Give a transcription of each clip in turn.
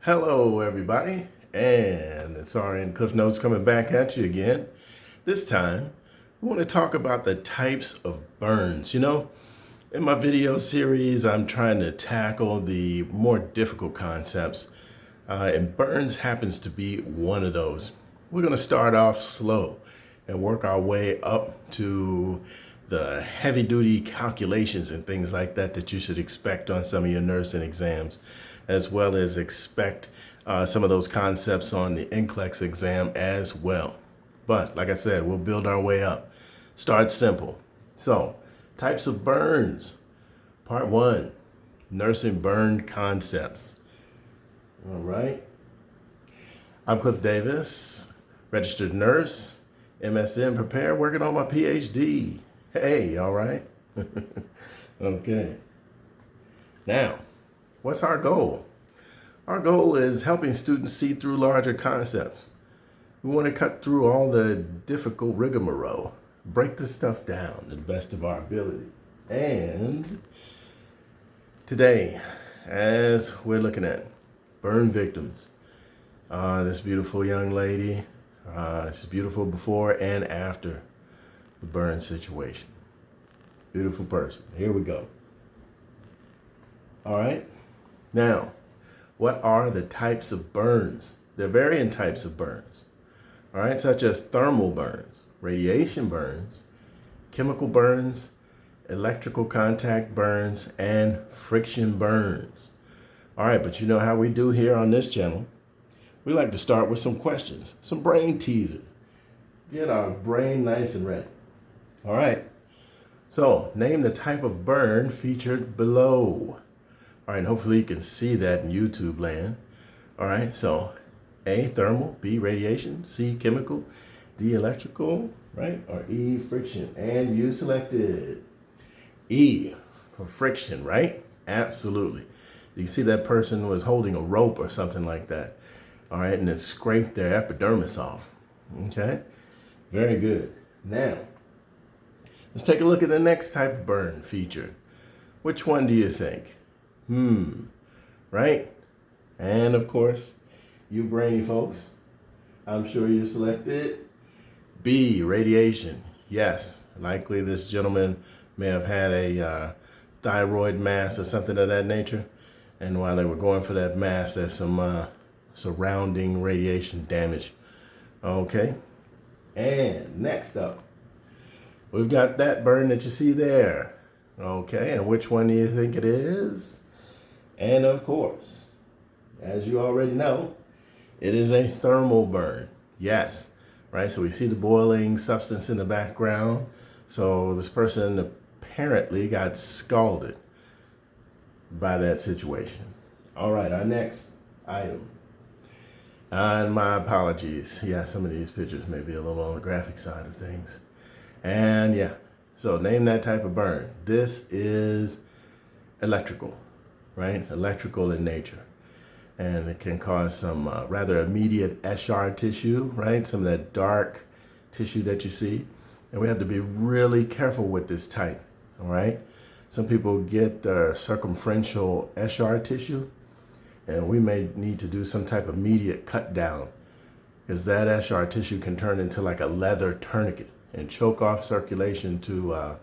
Hello, everybody, and it's RN Cliff Notes coming back at you again. This time, we want to talk about the types of burns. In my video series, I'm trying to tackle the more difficult concepts, and burns happens to be one of those. We're going to start off slow and work our way up to the heavy-duty calculations and things like that that you should expect on some of your nursing exams, as well as expect some of those concepts on the NCLEX exam as well. But like I said, we'll build our way up. Start simple. So, types of burns. Part 1, nursing burn concepts. All right. I'm Cliff Davis, registered nurse, MSN prepared, working on my PhD. Hey, all right? Okay. Now, what's our goal? Our goal is helping students see through larger concepts. We want to cut through all the difficult rigmarole, break this stuff down to the best of our ability. And today, as we're looking at burn victims, this beautiful young lady, she's beautiful before and after the burn situation. Beautiful person. Here we go. All right. Now, what are the types of burns? There are varying types of burns, all right, such as thermal burns, radiation burns, chemical burns, electrical contact burns, and friction burns. All right, but you know how we do here on this channel. We like to start with some questions, some brain teasers. Get our brain nice and ready. All right, so name the type of burn featured below. All right, hopefully you can see that in YouTube land. All right, so A, thermal, B, radiation, C, chemical, D, electrical, right? Or E, friction. And you selected E for friction, right? Absolutely. You see that person was holding a rope or something like that. All right, and it scraped their epidermis off. Okay, very good. Now, let's take a look at the next type of burn featured. Which one do you think? Right? And of course, you brainy folks, I'm sure you selected B, radiation. Yes, likely this gentleman may have had a thyroid mass or something of that nature. And while they were going for that mass, there's some surrounding radiation damage. Okay. And next up, we've got that burn that you see there. Okay, and which one do you think it is? And of course, as you already know, it is a thermal burn. Yes, right? So we see the boiling substance in the background. So this person apparently got scalded by that situation. All right, our next item. And my apologies. Yeah, some of these pictures may be a little on the graphic side of things. And yeah, so name that type of burn. This is electrical, right? Electrical in nature. And it can cause some rather immediate eschar tissue, right? Some of that dark tissue that you see. And we have to be really careful with this type, all right? Some people get circumferential eschar tissue, and we may need to do some type of immediate cut down because that eschar tissue can turn into like a leather tourniquet and choke off circulation to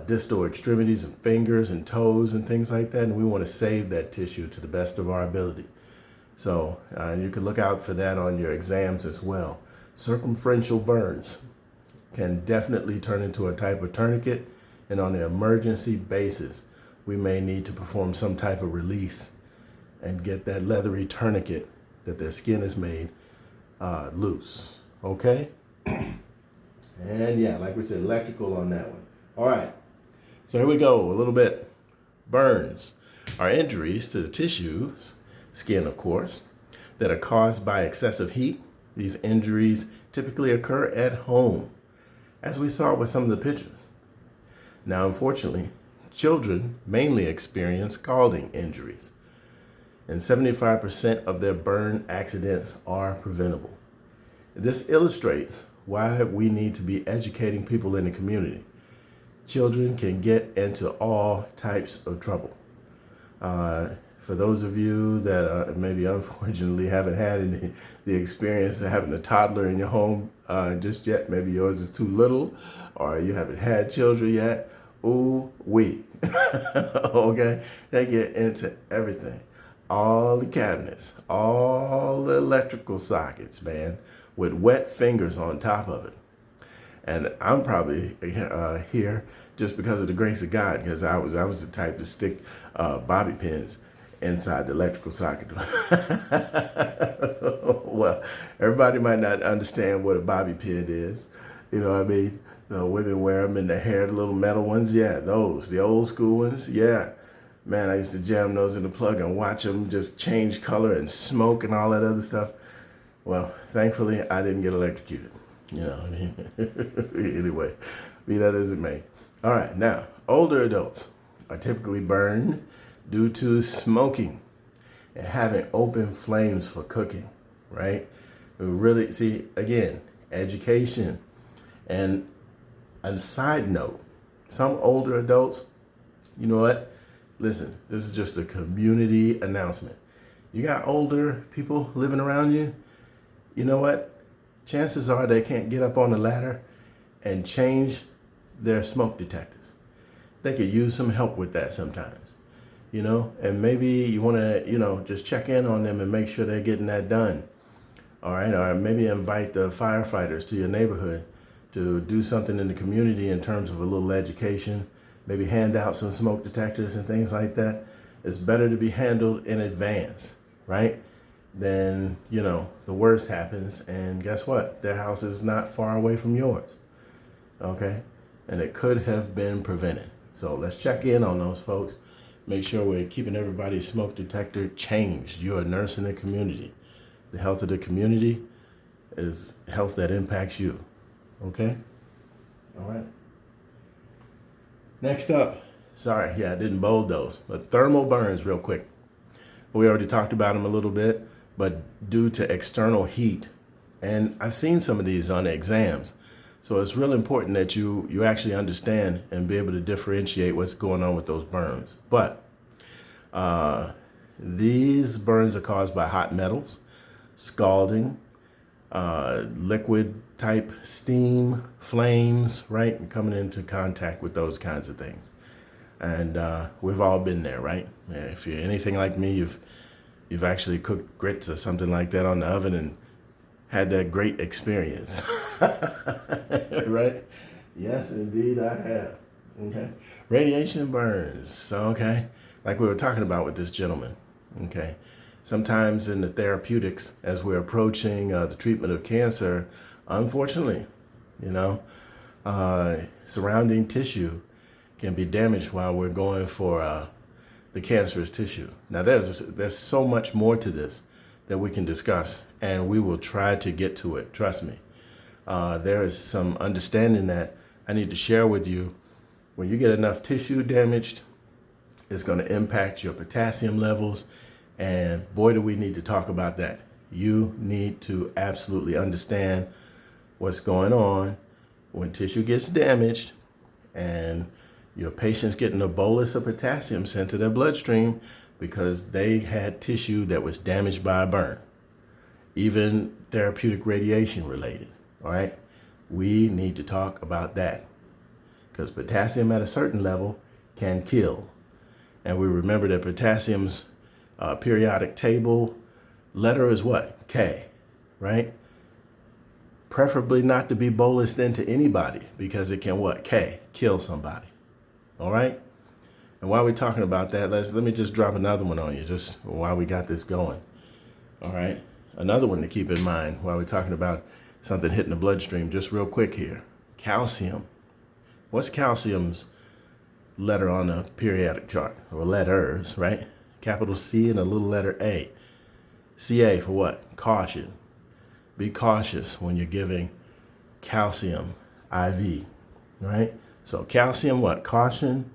distal extremities and fingers and toes and things like that. And we want to save that tissue to the best of our ability. So you can look out for that on your exams as well. Circumferential burns can definitely turn into a type of tourniquet. And on an emergency basis, we may need to perform some type of release and get that leathery tourniquet that their skin is made loose. Okay? And yeah, like we said, electrical on that one. All right, so here we go, a little bit. Burns are injuries to the tissues, skin of course, that are caused by excessive heat. These injuries typically occur at home, as we saw with some of the pictures. Now, unfortunately, children mainly experience scalding injuries, and 75% of their burn accidents are preventable. This illustrates why we need to be educating people in the community. Children can get into all types of trouble. For those of you that maybe unfortunately haven't had the experience of having a toddler in your home just yet, maybe yours is too little or you haven't had children yet, ooh wee. Okay, they get into everything. All the cabinets, all the electrical sockets, man, with wet fingers on top of it. And I'm probably here just because of the grace of God, because I was the type to stick bobby pins inside the electrical socket. Well, everybody might not understand what a bobby pin is. You know what I mean? The women wear them in their hair, the little metal ones. Yeah, those, the old school ones. Yeah. Man, I used to jam those in the plug and watch them just change color and smoke and all that other stuff. Well, thankfully, I didn't get electrocuted. You know what I mean? Anyway, be that as it may. All right, now, older adults are typically burned due to smoking and having open flames for cooking, right? We really, see, again, education. And a side note, some older adults, you know what? Listen, this is just a community announcement. You got older people living around you, you know what? Chances are they can't get up on the ladder and change their smoke detectors. They could use some help with that sometimes, you know, and maybe you want to, you know, just check in on them and make sure they're getting that done. All right. Or maybe invite the firefighters to your neighborhood to do something in the community in terms of a little education, maybe hand out some smoke detectors and things like that. It's better to be handled in advance, right? Then, you know, the worst happens, and guess what? Their house is not far away from yours, okay? And it could have been prevented. So let's check in on those folks. Make sure we're keeping everybody's smoke detector changed. You're a nurse in the community. The health of the community is health that impacts you, okay? All right. Next up, sorry, yeah, I didn't bold those, but thermal burns real quick. We already talked about them a little bit, but due to external heat. And I've seen some of these on the exams. So it's real important that you actually understand and be able to differentiate what's going on with those burns. But these burns are caused by hot metals, scalding, liquid type steam, flames, right? And coming into contact with those kinds of things. And we've all been there, right? If you're anything like me, you've actually cooked grits or something like that on the oven and had that great experience. Right? Yes, indeed I have. Okay. Radiation burns. Okay. Like we were talking about with this gentleman. Okay. Sometimes in the therapeutics, as we're approaching the treatment of cancer, unfortunately, you know, surrounding tissue can be damaged while we're going for the cancerous tissue. Now, there's so much more to this that we can discuss, and we will try to get to it. Trust me. There is some understanding that I need to share with you. When you get enough tissue damaged, it's going to impact your potassium levels, and boy, do we need to talk about that. You need to absolutely understand what's going on when tissue gets damaged and your patient's getting a bolus of potassium sent to their bloodstream because they had tissue that was damaged by a burn, even therapeutic radiation related. All right, we need to talk about that because potassium at a certain level can kill. And we remember that potassium's periodic table letter is what? K, right? Preferably not to be bolused into anybody because it can what? K, kill somebody. All right? And while we're talking about that, let me just drop another one on you just while we got this going. All right? Another one to keep in mind while we're talking about something hitting the bloodstream, just real quick here. Calcium. What's calcium's letter on the periodic chart? Or letters, right? Capital C and a little letter A. CA for what? Caution. Be cautious when you're giving calcium IV, right? So calcium, what? Caution.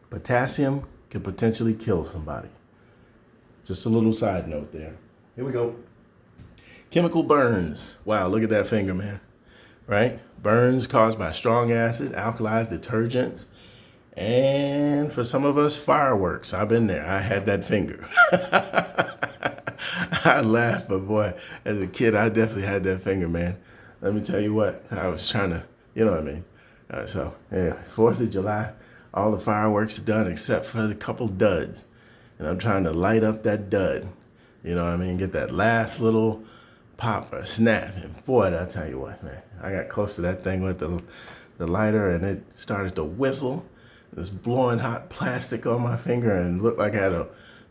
Potassium can potentially kill somebody. Just a little side note there. Here we go. Chemical burns. Wow, look at that finger, man. Right? Burns caused by strong acid, alkalized detergents, And for some of us, fireworks. I've been there. I had that finger. I laugh, but boy, as a kid, I definitely had that finger, man. Let me tell you what, I was trying to, you know what I mean? So, yeah, 4th of July, all the fireworks are done except for the couple duds. And I'm trying to light up that dud. You know what I mean? Get that last little pop or snap. And boy, I tell you what, man, I got close to that thing with the lighter and it started to whistle. This blowing hot plastic on my finger and looked like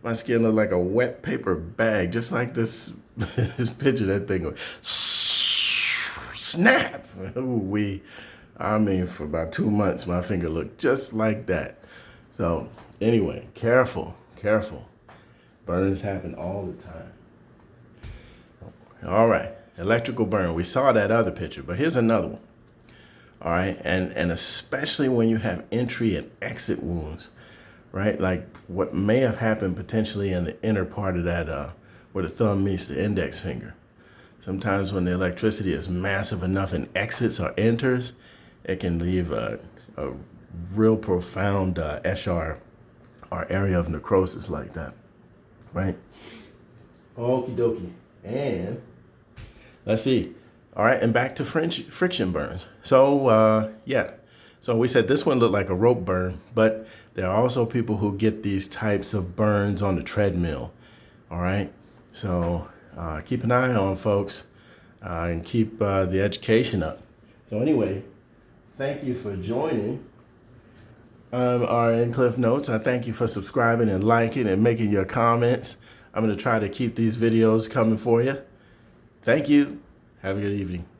my skin looked like a wet paper bag, just like this this picture. That thing goes snap. Ooh, I mean, for about 2 months, my finger looked just like that. So anyway, careful. Burns happen all the time. All right, electrical burn. We saw that other picture, but here's another one. All right, and especially when you have entry and exit wounds, right? Like what may have happened potentially in the inner part of that, where the thumb meets the index finger. Sometimes when the electricity is massive enough and exits or enters, it can leave a real profound SR or area of necrosis like that, right? Okie dokie. And let's see. All right, and back to friction burns. So, yeah. So we said this one looked like a rope burn, but there are also people who get these types of burns on the treadmill. All right. So keep an eye on, folks, and keep the education up. So anyway, thank you for joining our In Cliff Notes. I thank you for subscribing and liking and making your comments. I'm going to try to keep these videos coming for you. Thank you. Have a good evening.